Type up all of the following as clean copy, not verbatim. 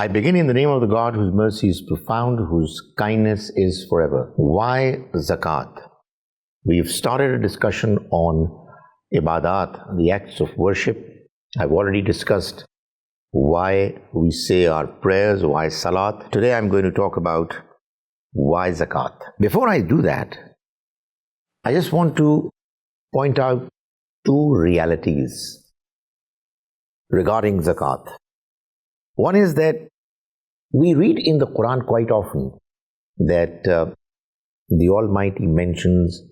I begin in the name of the God whose mercy is profound, whose kindness is forever. Why Zakat? We've started a discussion on ibadat, the acts of worship. I've already discussed why we say our prayers, why salat. Today I'm going to talk about why Zakat. Before I do that, I just want to point out two realities regarding Zakat. One is that we read in the Quran quite often that the Almighty mentions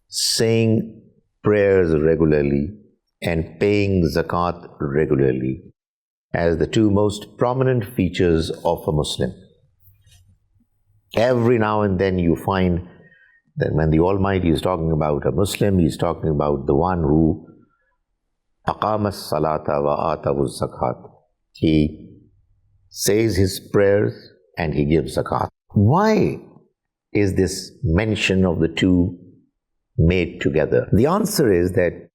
saying prayers regularly and paying Zakat regularly as the two most prominent features of a Muslim. Every now and then you find that when the Almighty is talking about a Muslim, He is talking about the one who aqama salata wa atawu zakat. He says his prayers and he gives zakat. Why is this mention of the two made together? The answer is that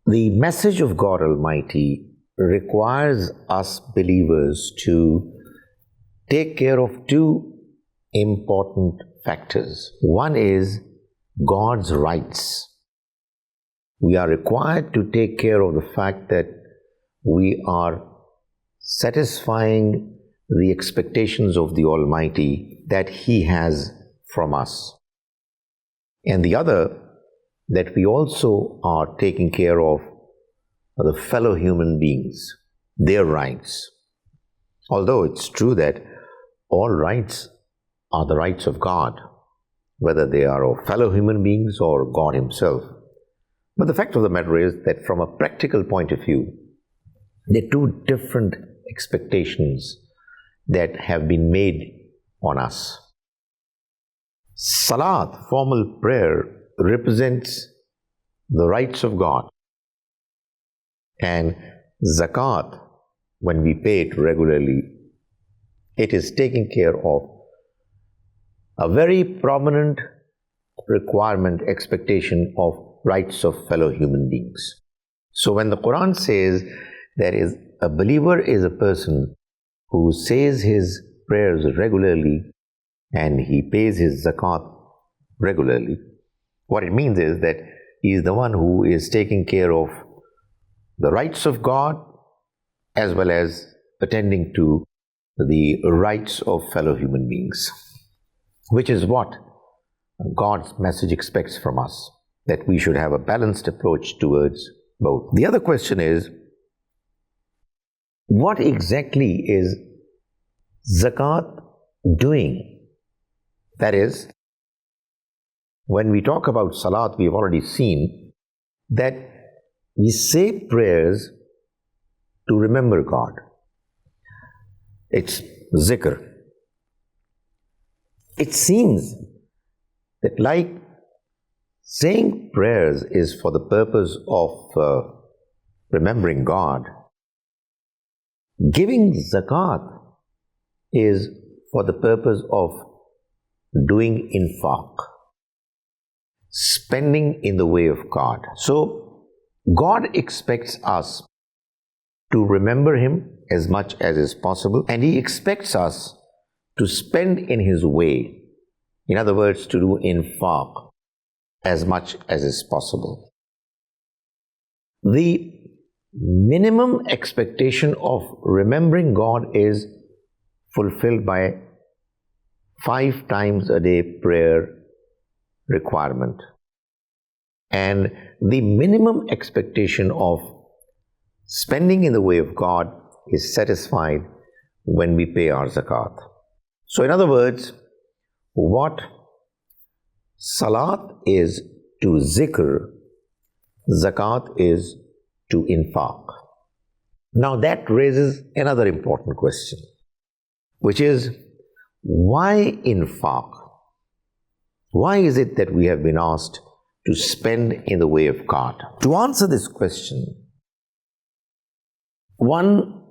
the message of God Almighty requires us believers to take care of two important factors. One is God's rights. We are required to take care of the fact that we are satisfying the expectations of the Almighty that He has from us. And the other, that we also are taking care of the fellow human beings, their rights. Although it's true that all rights are the rights of God, whether they are of fellow human beings or God Himself. But the fact of the matter is that from a practical point of view, there are two different expectations that have been made on us. Salat, formal prayer, represents the rights of God. And Zakat, when we pay it regularly, it is taking care of a very prominent requirement, expectation of rights of fellow human beings. So when the Quran says a believer is a person who says his prayers regularly and he pays his zakat regularly, what it means is that he is the one who is taking care of the rights of God as well as attending to the rights of fellow human beings, which is what God's message expects from us, that we should have a balanced approach towards both. The other question is, what exactly is Zakat doing? That is, when we talk about Salat, we've already seen that we say prayers to remember God. It's zikr. It seems that like saying prayers is for the purpose of remembering God, giving zakat is for the purpose of doing infaq, spending in the way of God. So God expects us to remember Him as much as is possible, and He expects us to spend in His way. In other words, to do infaq as much as is possible. The minimum expectation of remembering God is fulfilled by 5 times a day prayer requirement. And the minimum expectation of spending in the way of God is satisfied when we pay our zakat. So in other words, what salat is to zikr, zakat is to infaq. Now that raises another important question, which is, why infaq? Why is it that we have been asked to spend in the way of God? To answer this question, one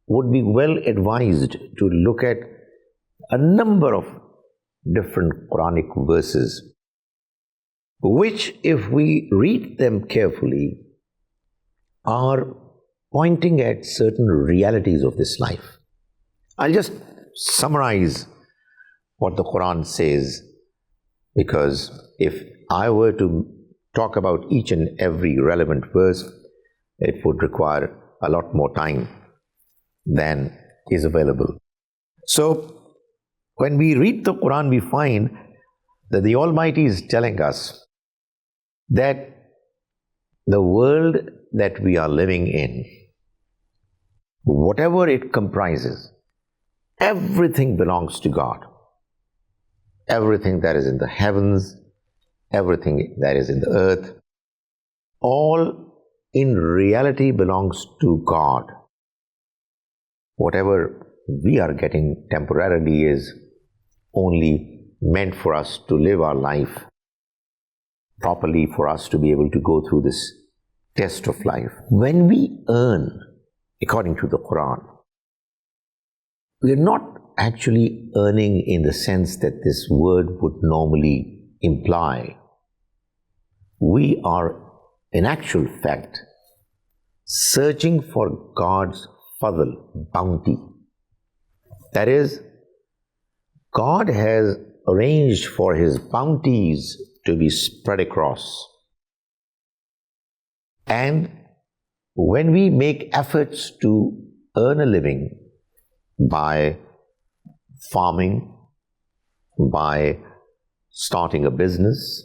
would be well advised to look at a number of different Quranic verses, which, if we read them carefully, are pointing at certain realities of this life. I'll just summarize what the Quran says, because if I were to talk about each and every relevant verse, it would require a lot more time than is available. So, when we read the Quran, we find that the Almighty is telling us that the world that we are living in, whatever it comprises, everything belongs to God. Everything that is in the heavens, everything that is in the earth, all in reality belongs to God. Whatever we are getting temporarily is only meant for us to live our life properly, for us to be able to go through this test of life. When we earn, according to the Quran, we are not actually earning in the sense that this word would normally imply. We are, in actual fact, searching for God's fadl, bounty. That is, God has arranged for His bounties to be spread across. And when we make efforts to earn a living by farming, by starting a business,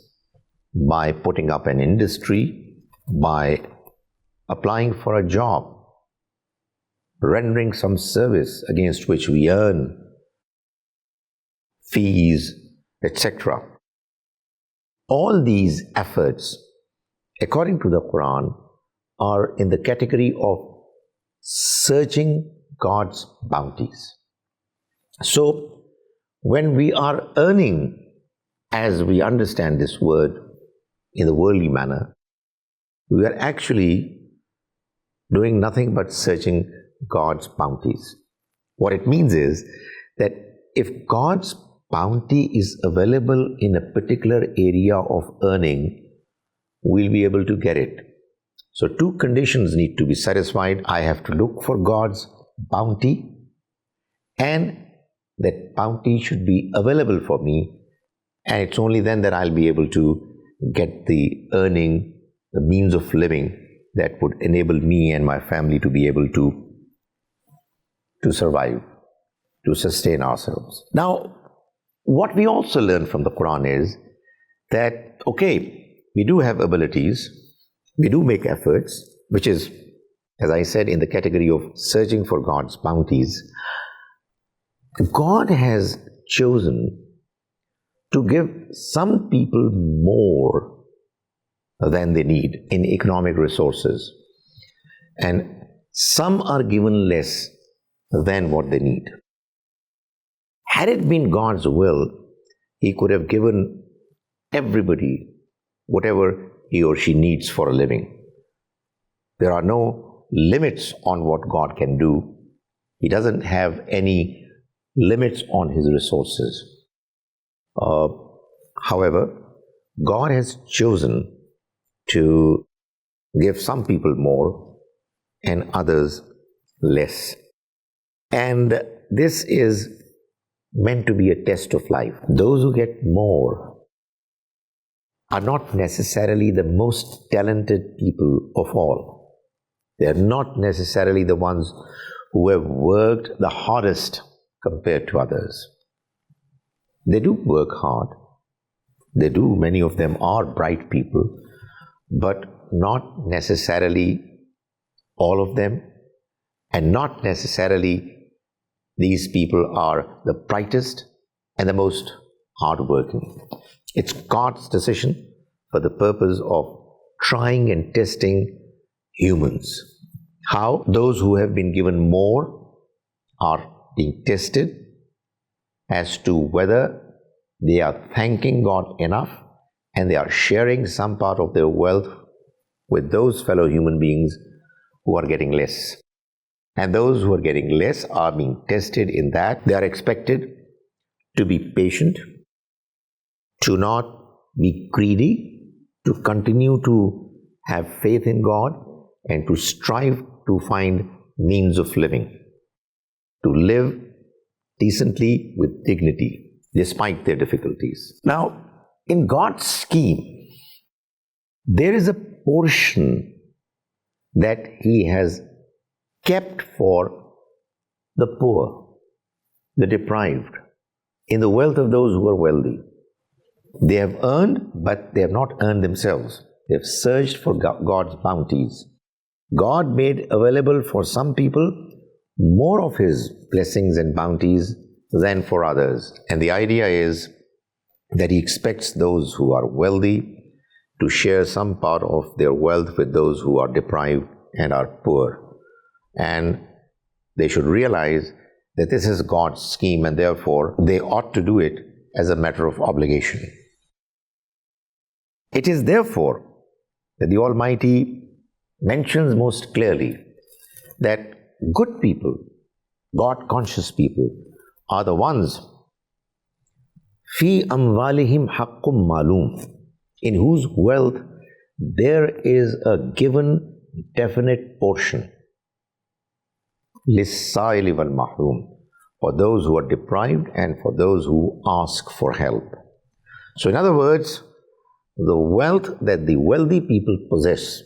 by putting up an industry, by applying for a job, rendering some service against which we earn fees, etc. All these efforts, according to the Quran, are in the category of searching God's bounties. So, when we are earning, as we understand this word in the worldly manner, we are actually doing nothing but searching God's bounties. What it means is that if God's bounty is available in a particular area of earning, we'll be able to get it. So two conditions need to be satisfied. I have to look for God's bounty, and that bounty should be available for me, and it's only then that I'll be able to get the earning, the means of living that would enable me and my family to be able to survive, to sustain ourselves. Now, what we also learn from the Quran is that, okay, we do have abilities, we do make efforts, which is, as I said, in the category of searching for God's bounties. God has chosen to give some people more than they need in economic resources, and some are given less than what they need. Had it been God's will, He could have given everybody whatever he or she needs for a living. There are no limits on what God can do. He doesn't have any limits on His resources. However, God has chosen to give some people more and others less. And this is meant to be a test of life. Those who get more are not necessarily the most talented people of all. They are not necessarily the ones who have worked the hardest compared to others. They do work hard. They do, many of them are bright people, but not necessarily all of them, and not necessarily these people are the brightest and the most hardworking. It's God's decision for the purpose of trying and testing humans. How? Those who have been given more are being tested as to whether they are thanking God enough and they are sharing some part of their wealth with those fellow human beings who are getting less. And those who are getting less are being tested in that they are expected to be patient, to not be greedy, to continue to have faith in God, and to strive to find means of living, to live decently with dignity, despite their difficulties. Now, in God's scheme, there is a portion that He has kept for the poor, the deprived, in the wealth of those who are wealthy. They have earned, but they have not earned themselves. They have searched for God's bounties. God made available for some people more of His blessings and bounties than for others. And the idea is that He expects those who are wealthy to share some part of their wealth with those who are deprived and are poor. And they should realize that this is God's scheme, and therefore they ought to do it as a matter of obligation. It is therefore that the Almighty mentions most clearly that good people, God-conscious people, are the ones fi amwalihim haqqum ma'loom, in whose wealth there is a given definite portion, lis-sa'ili wal mahroom, for those who are deprived and for those who ask for help. So in other words, the wealth that the wealthy people possess,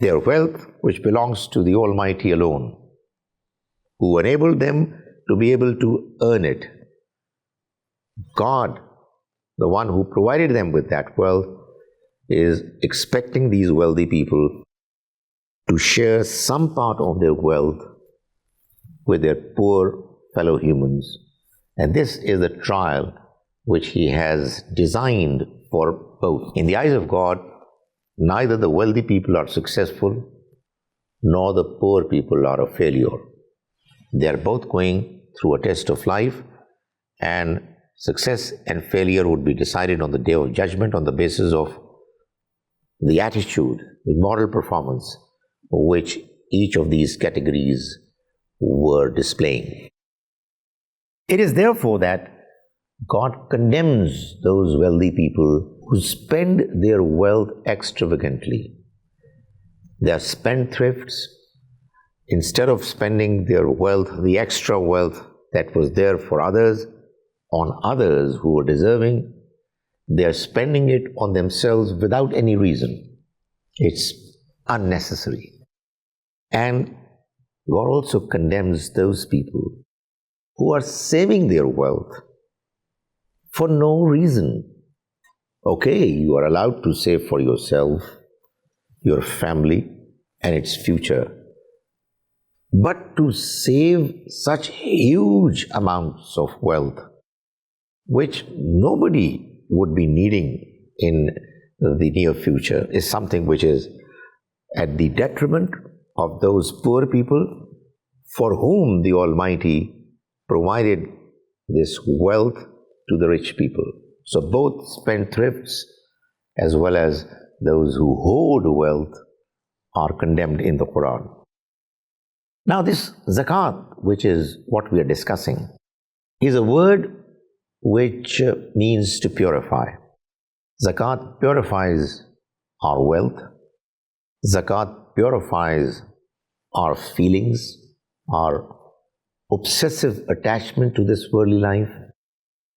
their wealth which belongs to the Almighty alone, who enabled them to be able to earn it. God, the one who provided them with that wealth, is expecting these wealthy people to share some part of their wealth with their poor fellow humans. And this is the trial which He has designed for both. In the eyes of God, neither the wealthy people are successful, nor the poor people are a failure. They are both going through a test of life, and success and failure would be decided on the Day of Judgment on the basis of the attitude, the moral performance which each of these categories were displaying. It is therefore that God condemns those wealthy people who spend their wealth extravagantly. They are spendthrifts. Instead of spending their wealth, the extra wealth that was there for others, on others who were deserving, they are spending it on themselves without any reason. It's unnecessary. And God also condemns those people who are saving their wealth for no reason. Okay, you are allowed to save for yourself, your family, and its future. But to save such huge amounts of wealth, which nobody would be needing in the near future, is something which is at the detriment of those poor people for whom the Almighty provided this wealth to the rich people. So both spendthrifts as well as those who hoard wealth are condemned in the Quran. Now this zakat, which is what we are discussing, is a word which means to purify. Zakat purifies our wealth. Zakat purifies our feelings, our obsessive attachment to this worldly life.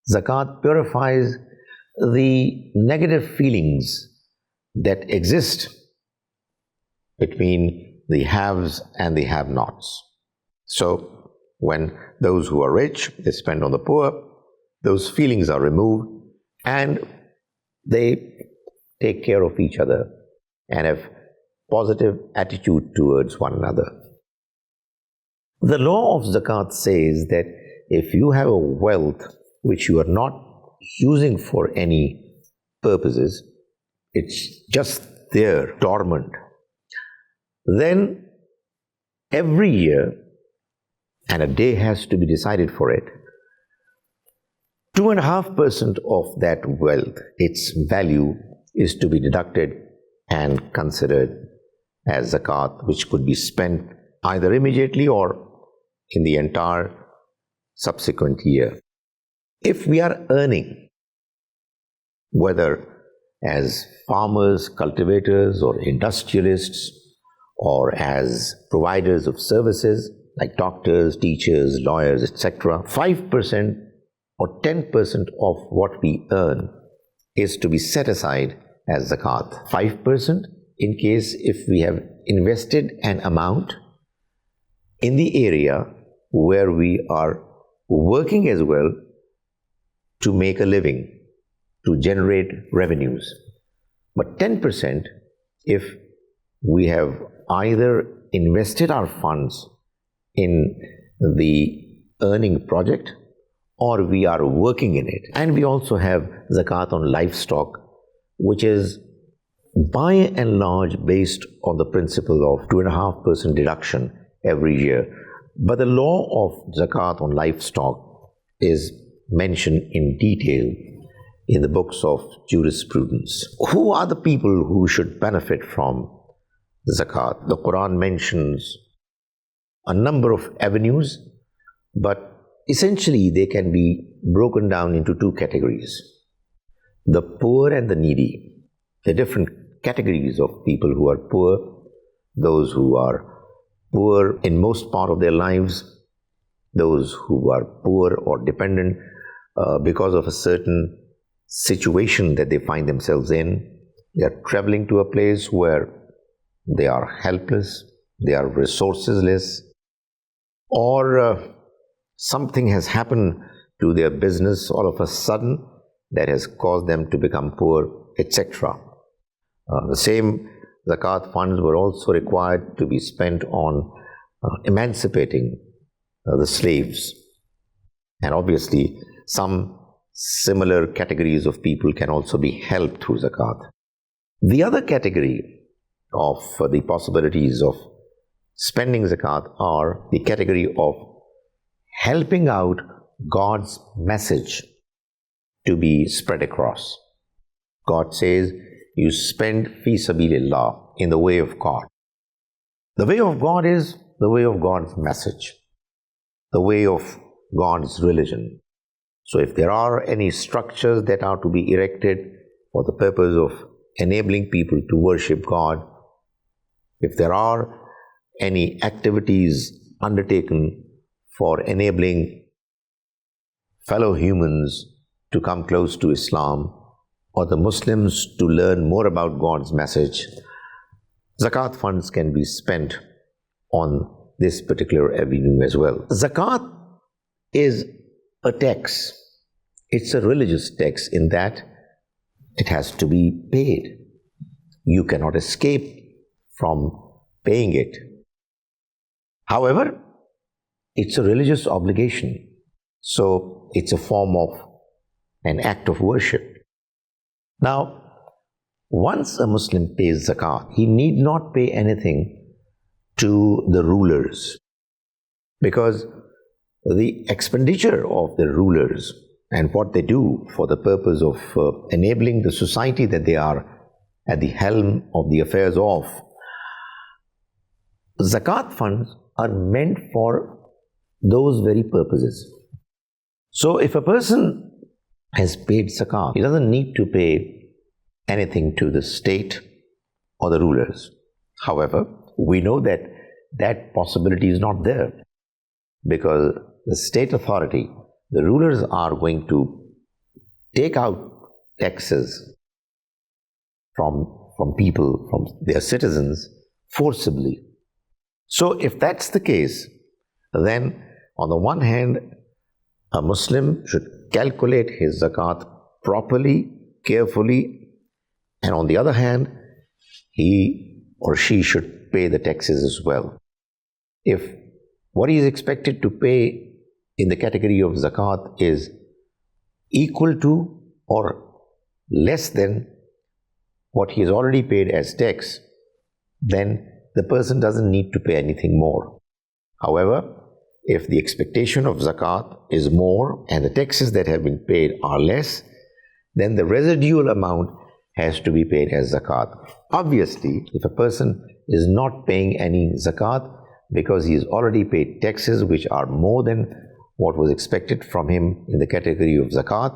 Zakat purifies the negative feelings that exist between the haves and the have-nots. So when those who are rich, they spend on the poor, those feelings are removed and they take care of each other and have positive attitude towards one another. The law of zakat says that if you have a wealth which you are not using for any purposes, it's just there, dormant, then every year, and a day has to be decided for it, 2.5% of that wealth, its value, is to be deducted and considered as zakat, which could be spent either immediately or in the entire subsequent year. If we are earning, whether as farmers, cultivators, or industrialists, or as providers of services like doctors, teachers, lawyers, etc., 5% or 10% of what we earn is to be set aside as zakat. 5% in case if we have invested an amount in the area where we are working as well to make a living, to generate revenues. But 10% if we have either invested our funds in the earning project or we are working in it. And we also have zakat on livestock, which is by and large based on the principle of 2.5% deduction every year. But the law of zakat on livestock is mentioned in detail in the books of jurisprudence. Who are the people who should benefit from zakat? The Quran mentions a number of avenues, but essentially they can be broken down into two categories. The poor and the needy. The different categories of people who are poor, those who are poor in most part of their lives, those who are poor or dependent because of a certain situation that they find themselves in. They are traveling to a place where they are helpless, they are resourceless, or something has happened to their business all of a sudden that has caused them to become poor, etc. The same zakat funds were also required to be spent on emancipating the slaves. And obviously, some similar categories of people can also be helped through zakat. The other category of the possibilities of spending zakat are the category of helping out God's message to be spread across. God says, you spend fi sabilillah, in the way of God. The way of God is the way of God's message, the way of God's religion. So if there are any structures that are to be erected for the purpose of enabling people to worship God, if there are any activities undertaken for enabling fellow humans to come close to Islam, or the Muslims to learn more about God's message, zakat funds can be spent on this particular avenue as well. Zakat is a tax. It's a religious tax in that it has to be paid. You cannot escape from paying it. However, it's a religious obligation. So it's a form of an act of worship. Now, once a Muslim pays zakat, he need not pay anything to the rulers, because the expenditure of the rulers and what they do for the purpose of enabling the society that they are at the helm of the affairs of, zakat funds are meant for those very purposes. So if a person has paid zakat, he doesn't need to pay anything to the state or the rulers. However, we know that that possibility is not there, because the state authority, the rulers are going to take out taxes from people, from their citizens forcibly. So if that's the case, then on the one hand, a Muslim should calculate his zakat properly, carefully, and on the other hand, he or she should pay the taxes as well. If what he is expected to pay in the category of zakat is equal to or less than what he has already paid as tax, then the person doesn't need to pay anything more. However, if the expectation of zakat is more and the taxes that have been paid are less, then the residual amount has to be paid as zakat. Obviously, if a person is not paying any zakat because he has already paid taxes which are more than what was expected from him in the category of zakat,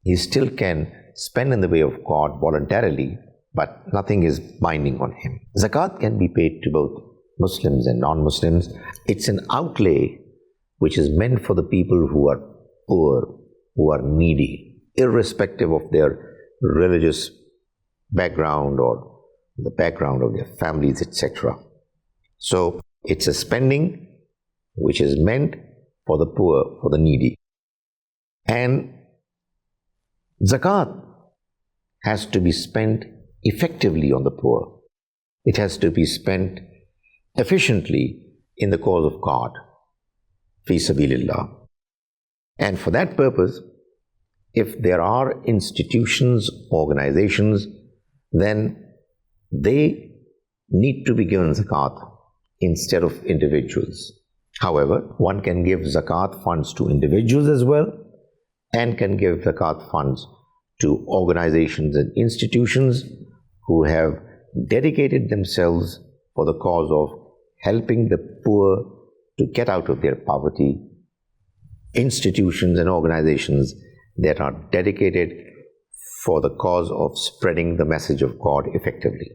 he still can spend in the way of God voluntarily, but nothing is binding on him. Zakat can be paid to both Muslims and non-Muslims. It's an outlay which is meant for the people who are poor, who are needy, irrespective of their religious background or the background of their families, etc. So it's a spending which is meant for the poor, for the needy. And Zakat has to be spent effectively on the poor. It has to be spent efficiently in the cause of God, fi sabilillah. And for that purpose, if there are institutions, organizations, then they need to be given zakat instead of individuals. However, one can give zakat funds to individuals as well, and can give zakat funds to organizations and institutions who have dedicated themselves for the cause of helping the poor to get out of their poverty, institutions and organizations that are dedicated for the cause of spreading the message of God effectively.